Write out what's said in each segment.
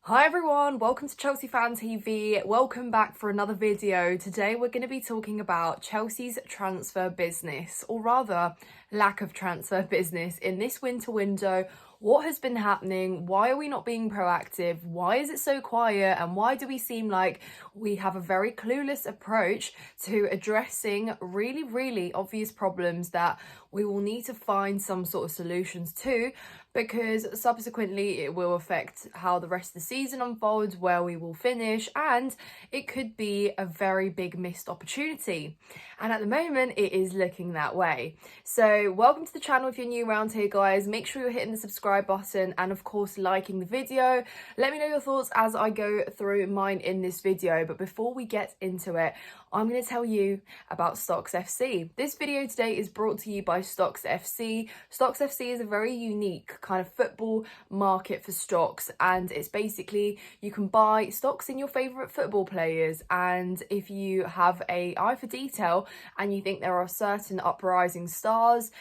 Hi everyone, welcome to Chelsea Fan TV. Welcome back for another video. Today we're going to be talking about Chelsea's transfer business, or rather lack of transfer business in this winter window. What has been happening? Why are we not being proactive? Why is it so quiet? And why do we seem like we have a very clueless approach to addressing really obvious problems that we will need to find some sort of solutions to, because subsequently it will affect how the rest of the season unfolds, where we will finish, and it could be a very big missed opportunity. And at the moment it is looking that way. So welcome to the channel if you're new around here, guys. Make sure you're hitting the subscribe button and of course liking the video. Let me know your thoughts as I go through mine in this video. But before we get into it, I'm going to tell you about Stocks FC. This video today is brought to you by Stocks FC. Stocks FC is a very unique kind of football market for stocks, and it's basically you can buy stocks in your favourite football players, and if you have an eye for detail and you think there are certain uprising stars,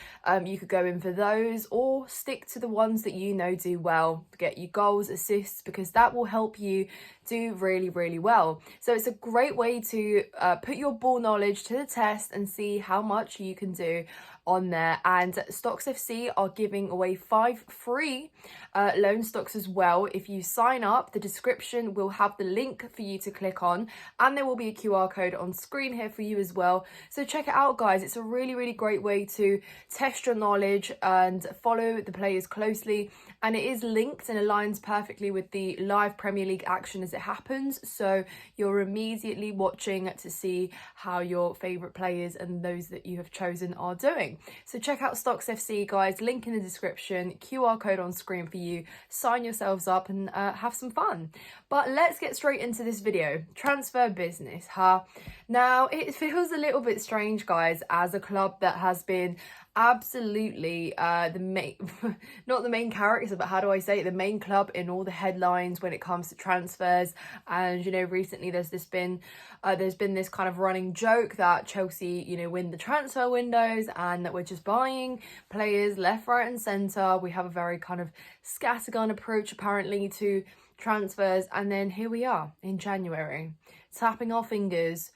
you could go in for those or stick to the ones that you know do well, get you goals, assists, because that will help you do really well. So it's a great way to put your ball knowledge to the test and see how much you can do on there. And Stocks FC are giving away 5 free loan stocks as well. If you sign up, the description will have the link for you to click on, and there will be a QR code on screen here for you as well. So check it out, guys. It's a really great way to test your knowledge and follow the players closely, and it is linked and aligns perfectly with the live Premier League action as it happens, so you're immediately watching to see how your favourite players and those that you have chosen are doing. So check out Stocks FC, guys, link in the description, QR code on screen for you. Sign yourselves up and have some fun. But let's get straight into this video. Transfer business, huh? Now, it feels a little bit strange, guys, as a club that has been absolutely the main not the main character, but how do I say it, the main club in all the headlines when it comes to transfers. And you know, recently there's been this kind of running joke that Chelsea, you know, win the transfer windows and that we're just buying players left, right and centre. We have a very kind of scattergun approach apparently to transfers, and then here we are in January tapping our fingers,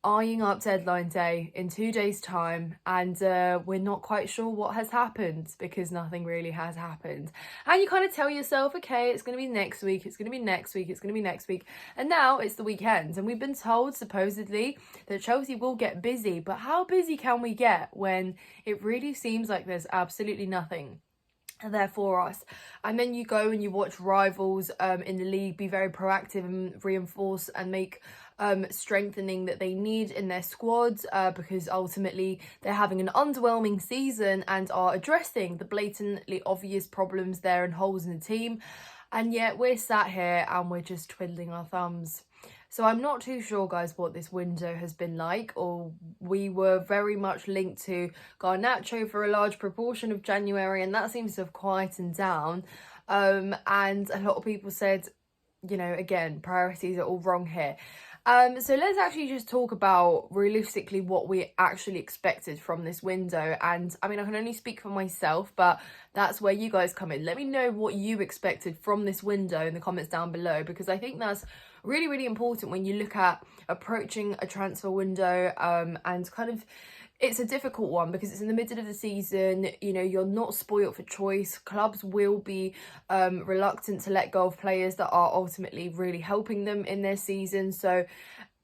eyeing up deadline day in 2 days time, and we're not quite sure what has happened, because nothing really has happened. And you kind of tell yourself, okay, it's going to be next week, it's going to be next week, it's going to be next week, and now it's the weekend, and we've been told supposedly that Chelsea will get busy. But how busy can we get when it really seems like there's absolutely nothing there for us? And then you go and you watch rivals in the league be very proactive and reinforce and make strengthening that they need in their squads, because ultimately they're having an underwhelming season and are addressing the blatantly obvious problems there and holes in the team. And yet we're sat here and we're just twiddling our thumbs. So I'm not too sure, guys, what this window has been like. Or we were very much linked to Garnacho for a large proportion of January, and that seems to have quietened down. And a lot of people said, you know, again, priorities are all wrong here. So let's actually just talk about realistically what we actually expected from this window. And I mean, I can only speak for myself, but that's where you guys come in. Let me know what you expected from this window in the comments down below, because I think that's really important when you look at approaching a transfer window, and kind of, it's a difficult one because it's in the middle of the season. You know, you're not spoilt for choice. Clubs will be reluctant to let go of players that are ultimately really helping them in their season. So,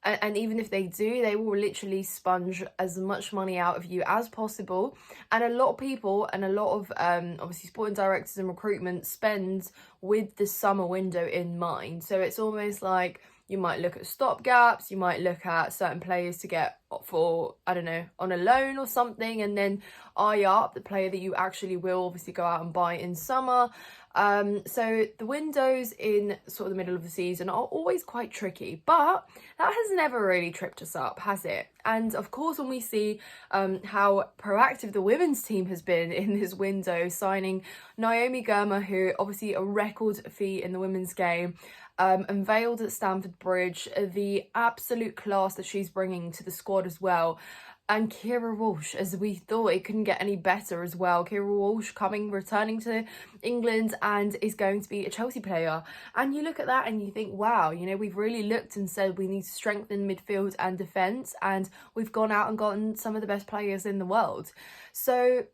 and even if they do, they will literally sponge as much money out of you as possible. And a lot of people and a lot of obviously sporting directors and recruitment spend with the summer window in mind. So it's almost like you might look at stopgaps, you might look at certain players to get for, I don't know, on a loan or something, and then eye up the player that you actually will obviously go out and buy in summer. So the windows in sort of the middle of the season are always quite tricky, but that has never really tripped us up, has it? And of course, when we see how proactive the women's team has been in this window, signing Naomi Girma, who obviously a record fee in the women's game, unveiled at Stamford Bridge, the absolute class that she's bringing to the squad as well. And Kira Walsh, as we thought it couldn't get any better as well. Kira Walsh returning to England and is going to be a Chelsea player. And you look at that and you think, wow, you know, we've really looked and said we need to strengthen midfield and defence, and we've gone out and gotten some of the best players in the world. So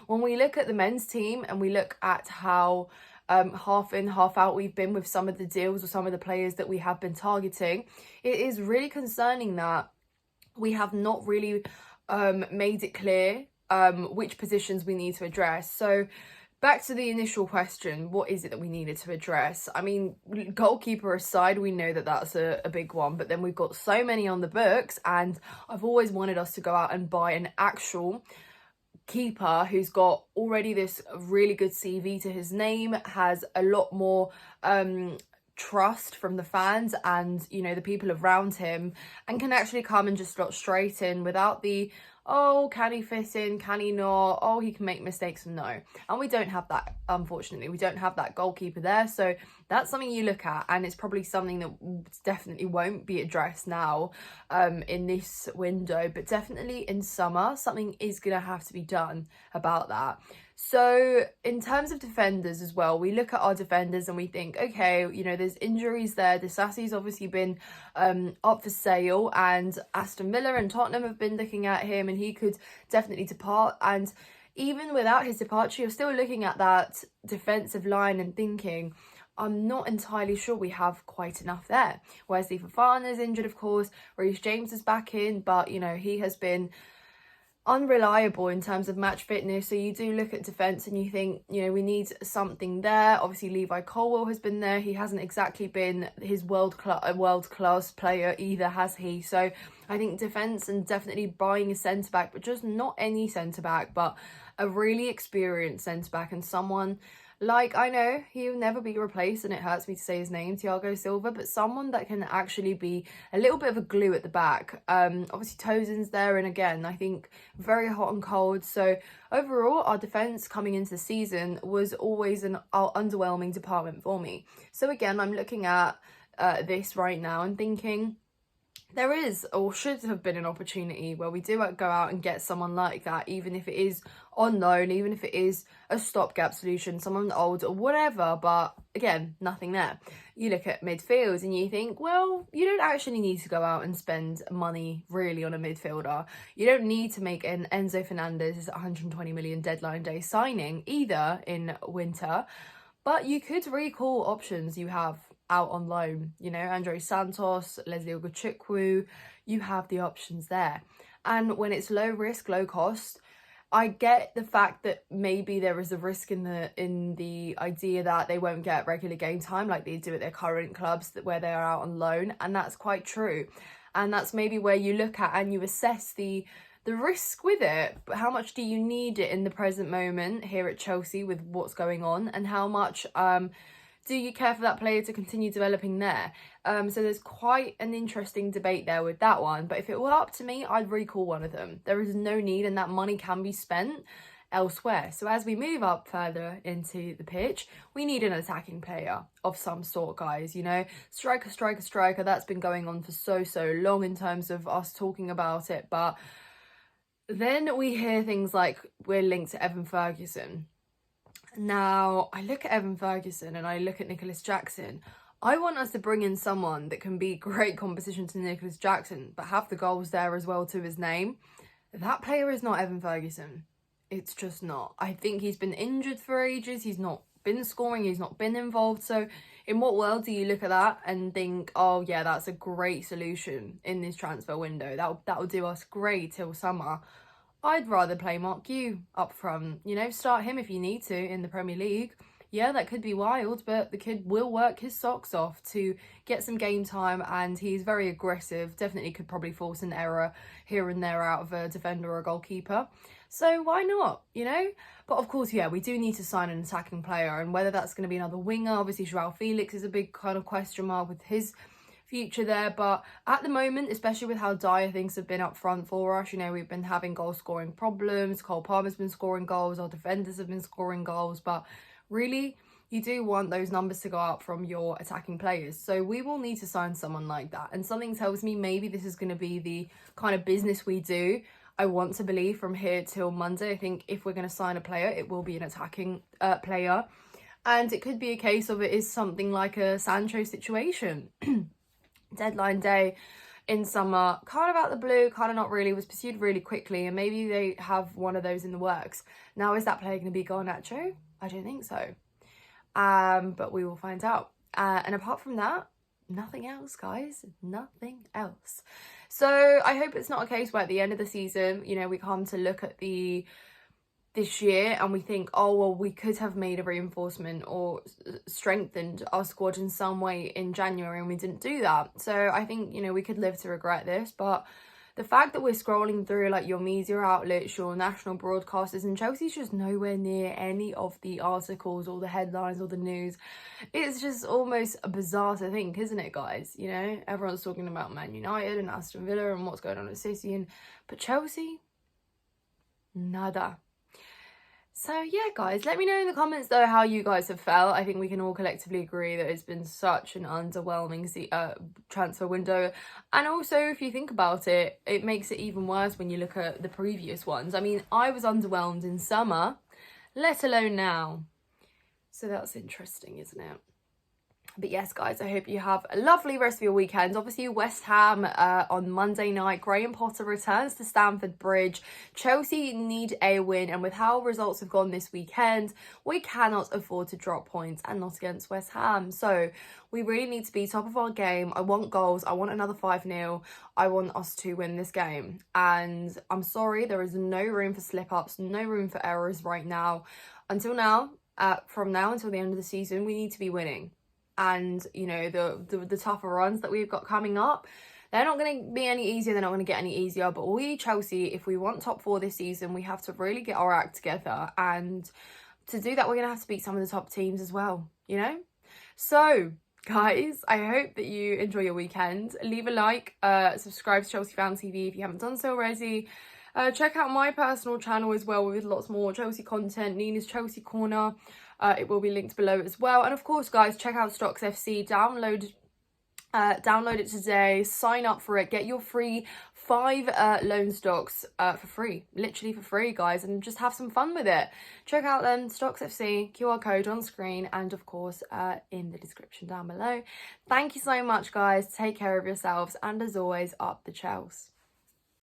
when we look at the men's team and we look at how half in, half out we've been with some of the deals or some of the players that we have been targeting, it is really concerning that we have not really made it clear which positions we need to address. So back to the initial question, what is it that we needed to address? I mean, goalkeeper aside, we know that that's a big one, but then we've got so many on the books, and I've always wanted us to go out and buy an actual keeper who's got already this really good CV to his name, has a lot more trust from the fans and, you know, the people around him, and can actually come and just slot straight in without the, oh, can he fit in, can he not, oh, he can make mistakes. No, and we don't have that. Unfortunately, we don't have that goalkeeper there. So that's something you look at, and it's probably something that definitely won't be addressed now in this window, but definitely in summer something is gonna have to be done about that. So in terms of defenders as well, we look at our defenders and we think, okay, you know, there's injuries there. Disasi's obviously been up for sale, and Aston Villa and Tottenham have been looking at him, and he could definitely depart. And even without his departure, you're still looking at that defensive line and thinking, I'm not entirely sure we have quite enough there. Wesley Fofana's injured, of course. Reece James is back in, but, you know, he has been unreliable in terms of match fitness. So you do look at defence and you think, you know, we need something there. Obviously Levi Colwill has been there. He hasn't exactly been his world class player either, has he? So I think defence, and definitely buying a centre back, but just not any centre back, but a really experienced centre back, and someone like, I know he'll never be replaced, and it hurts me to say his name, Thiago Silva, but someone that can actually be a little bit of a glue at the back. Obviously Tosin's there, and again, I think very hot and cold. So overall, our defence coming into the season was always an underwhelming department for me. So again, I'm looking at this right now and thinking, there is, or should have been, an opportunity where we do go out and get someone like that, even if it is on loan, even if it is a stopgap solution, someone old or whatever. But again, nothing there. You look at midfield and you think, well, you don't actually need to go out and spend money really on a midfielder. You don't need to make an Enzo Fernandez 120 million deadline day signing either in winter, but you could recall options you have out on loan. You know, Andre Santos, Leslie Ogochukwu, you have the options there. And when it's low risk, low cost, I get the fact that maybe there is a risk in the idea that they won't get regular game time like they do at their current clubs where they are out on loan, and that's quite true. And that's maybe where you look at and you assess the risk with it. But how much do you need it in the present moment here at Chelsea with what's going on, and how much do you care for that player to continue developing there? So there's quite an interesting debate there with that one. But if it were up to me, I'd recall one of them. There is no need, and that money can be spent elsewhere. So as we move up further into the pitch, we need an attacking player of some sort, guys. You know, striker. That's been going on for so long in terms of us talking about it. But then we hear things like we're linked to Evan Ferguson. Now, I look at Evan Ferguson and I look at Nicholas Jackson. I want us to bring in someone that can be great competition to Nicholas Jackson, but have the goals there as well to his name. That player is not Evan Ferguson. It's just not. I think he's been injured for ages. He's not been scoring. He's not been involved. So in what world do you look at that and think, oh yeah, that's a great solution in this transfer window. That'll do us great till summer. I'd rather play Mark Yu up front. You know, start him if you need to in the Premier League. Yeah, that could be wild, but the kid will work his socks off to get some game time, and he's very aggressive. Definitely could probably force an error here and there out of a defender or a goalkeeper. So why not, you know? But of course, yeah, we do need to sign an attacking player, and whether that's going to be another winger. Obviously, Joao Felix is a big kind of question mark with his future there, but at the moment, especially with how dire things have been up front for us, you know, we've been having goal scoring problems. Cole Palmer's been scoring goals, our defenders have been scoring goals, but really you do want those numbers to go up from your attacking players. So we will need to sign someone like that. And something tells me maybe this is going to be the kind of business we do. I want to believe from here till Monday. I think if we're going to sign a player, it will be an attacking player. And it could be a case of it is something like a Sancho situation. Deadline day in summer, kind of out the blue, kind of not really, was pursued really quickly, and maybe they have one of those in the works. Now, is that player going to be Garnacho? I don't think so. But we will find out. And apart from that, nothing else, guys. Nothing else. So I hope it's not a case where at the end of the season, you know, we come to look at this year and we think, oh, well, we could have made a reinforcement or strengthened our squad in some way in January, and we didn't do that. So I think, you know, we could live to regret this. But the fact that we're scrolling through like your media outlets, your national broadcasters, and Chelsea's just nowhere near any of the articles or the headlines or the news, it's just almost bizarre to think, isn't it, guys? You know, everyone's talking about Man United and Aston Villa and what's going on at City, but Chelsea, nada. So yeah, guys, let me know in the comments though how you guys have felt. I think we can all collectively agree that it's been such an underwhelming transfer window. And also, if you think about it, it makes it even worse when you look at the previous ones. I mean, I was underwhelmed in summer, let alone now. So that's interesting, isn't it? But yes, guys, I hope you have a lovely rest of your weekend. Obviously, West Ham on Monday night. Graham Potter returns to Stamford Bridge. Chelsea need a win. And with how results have gone this weekend, we cannot afford to drop points, and not against West Ham. So we really need to be top of our game. I want goals. I want another 5-0. I want us to win this game. And I'm sorry, there is no room for slip-ups, no room for errors right now. Until now, from now until the end of the season, we need to be winning. And, you know, the tougher runs that we've got coming up, they're not going to be any easier. They're not going to get any easier. But we, Chelsea, if we want top 4 this season, we have to really get our act together. And to do that, we're going to have to beat some of the top teams as well, you know? So, guys, I hope that you enjoy your weekend. Leave a like, subscribe to Chelsea Fan TV if you haven't done so already. Check out my personal channel as well with lots more Chelsea content, Nina's Chelsea Corner. It will be linked below as well. And of course, guys, check out Stocks FC. Download it today. Sign up for it. Get your free 5 loan stocks for free. Literally for free, guys. And just have some fun with it. Check out then Stocks FC. QR code on screen. And of course, in the description down below. Thank you so much, guys. Take care of yourselves. And as always, up the Chels.